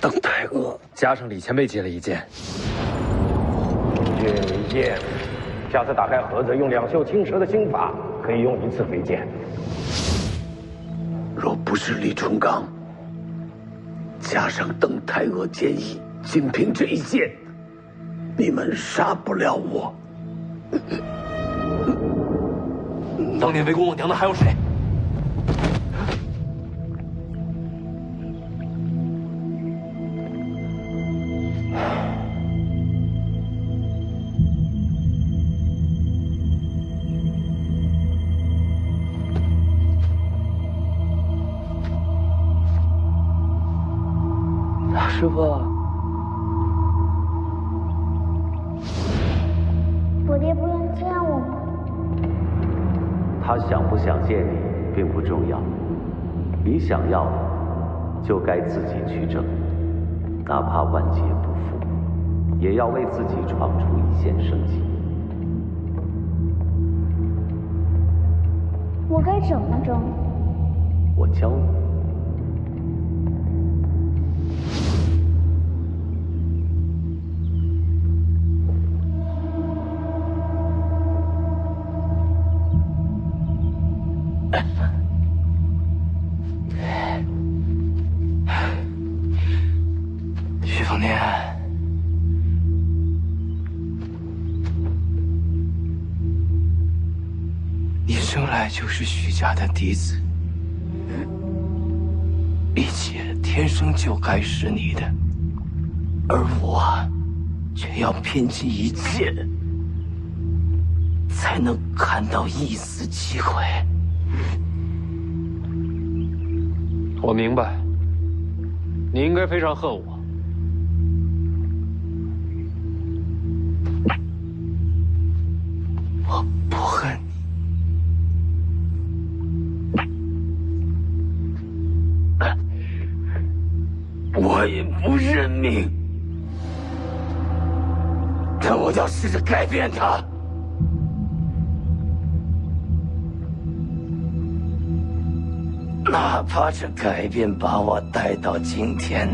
邓太阿，加上李前辈接了一剑。借一剑，下次打开盒子用两袖青蛇的心法，可以用1次飞剑。若不是李崇刚，加上邓太阿剑意，仅凭这一剑，你们杀不了我。当年围攻我娘的还有谁？师傅，我爹不愿见我吗？他想不想见你并不重要，你想要的就该自己去争，哪怕万劫不复，也要为自己闯出一线生机。我该怎么争？我教你。徐凤年，你生来就是徐家的嫡子，一切天生就该是你的，而我却要拼尽一切，才能看到一丝机会。我明白，你应该非常恨我。我不恨你，我也不认命，但我要试着改变它。哪怕这改变把我带到今天，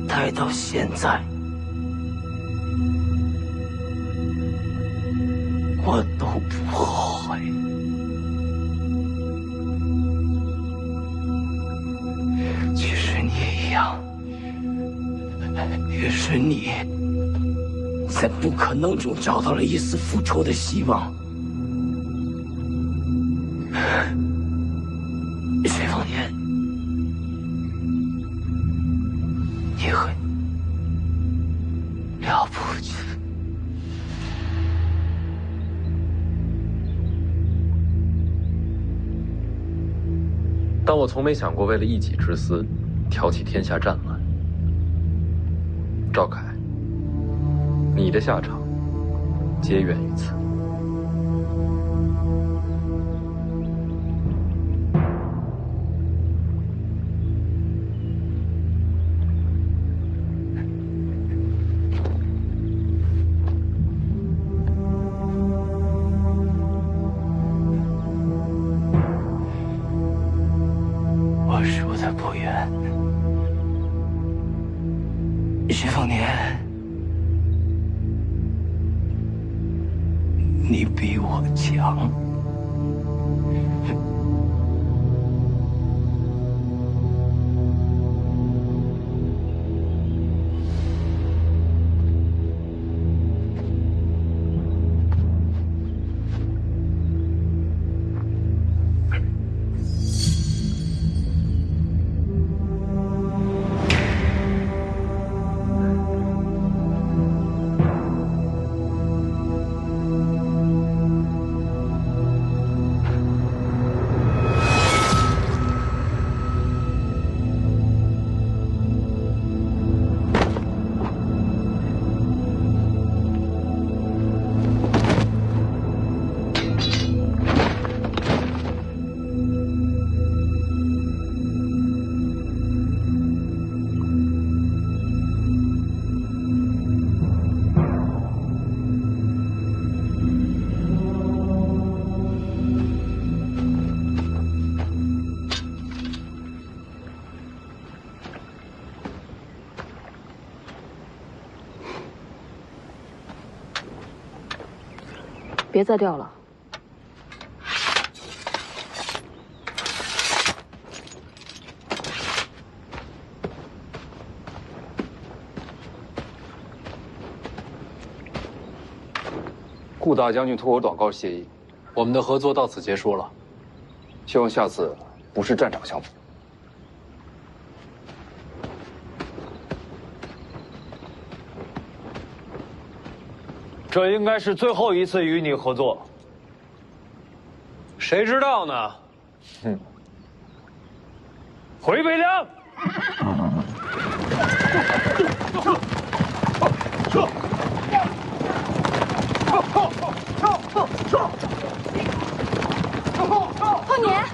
带到现在，我都不后悔。其实你也一样，也是你，在不可能中找到了一丝复仇的希望。水凤年，你很了不起。但我从没想过为了一己之私，挑起天下战乱。赵凯，你的下场皆源于此。我输得不远，徐凤年，你比我强。别再掉了。顾大将军托我祷告谢意，我们的合作到此结束了。希望下次不是战场相逢。这应该是最后一次与你合作，谁知道呢？回北凉。后年，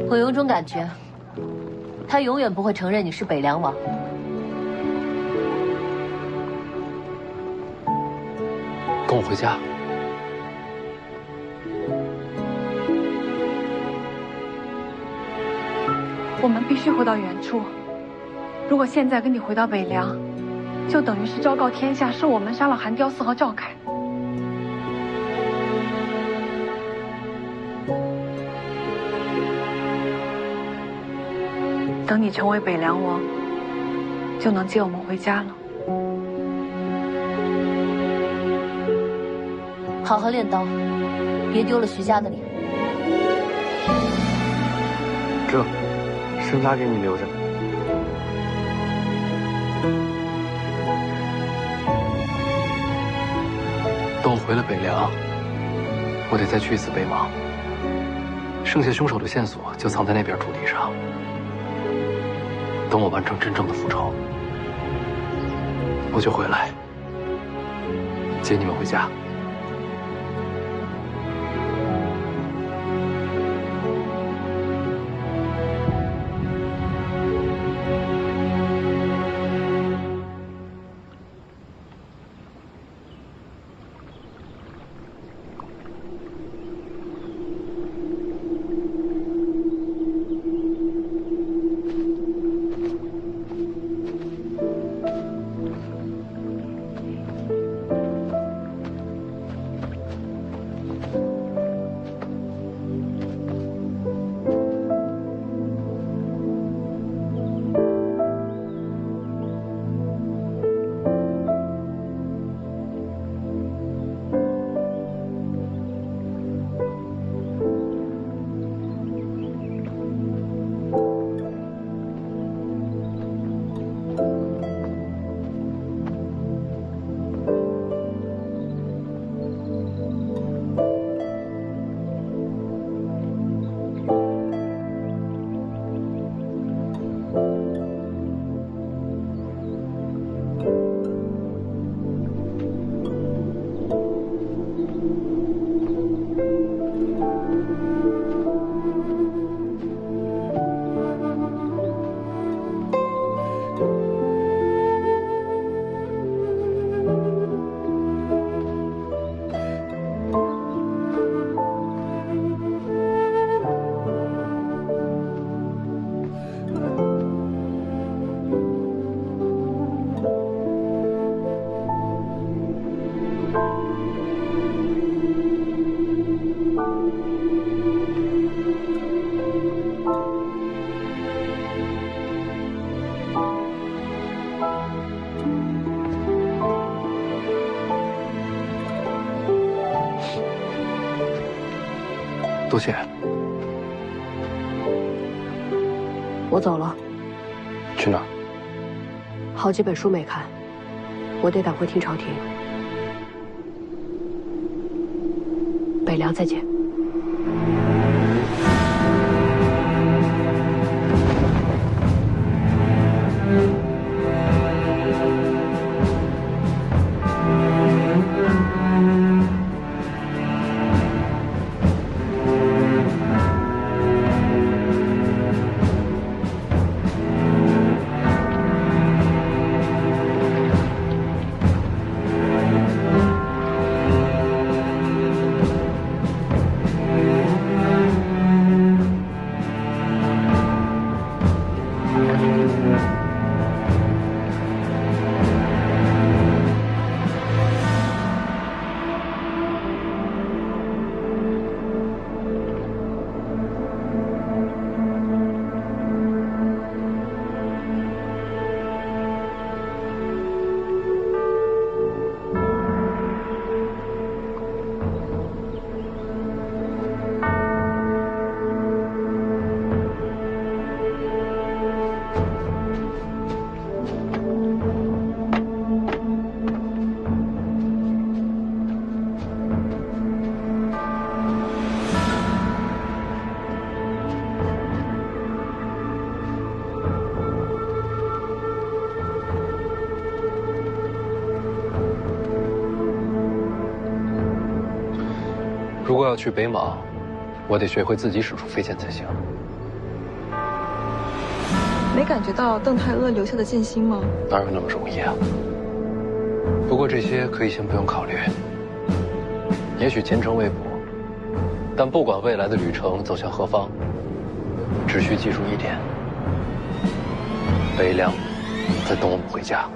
我有种感觉，他永远不会承认你是北凉王。跟我回家。我们必须回到原处。如果现在跟你回到北凉，就等于是昭告天下，是我们杀了韩雕寺和赵凯。等你成为北凉王，就能接我们回家了。好好练刀，别丢了徐家的脸。这，生杀给你留着。等我回了北凉，我得再去一次北邙。剩下凶手的线索就藏在那边土地上。等我完成真正的复仇，我就回来接你们回家。多谢。我走了。去哪儿？好几本书没看，我得赶回听朝廷。北凉再见。如果要去北莽，我得学会自己使出飞剑才行。没感觉到邓太阿留下的剑心吗？哪有那么容易啊？不过这些可以先不用考虑。也许前程未卜，但不管未来的旅程走向何方，只需记住一点：北凉在等我们回家。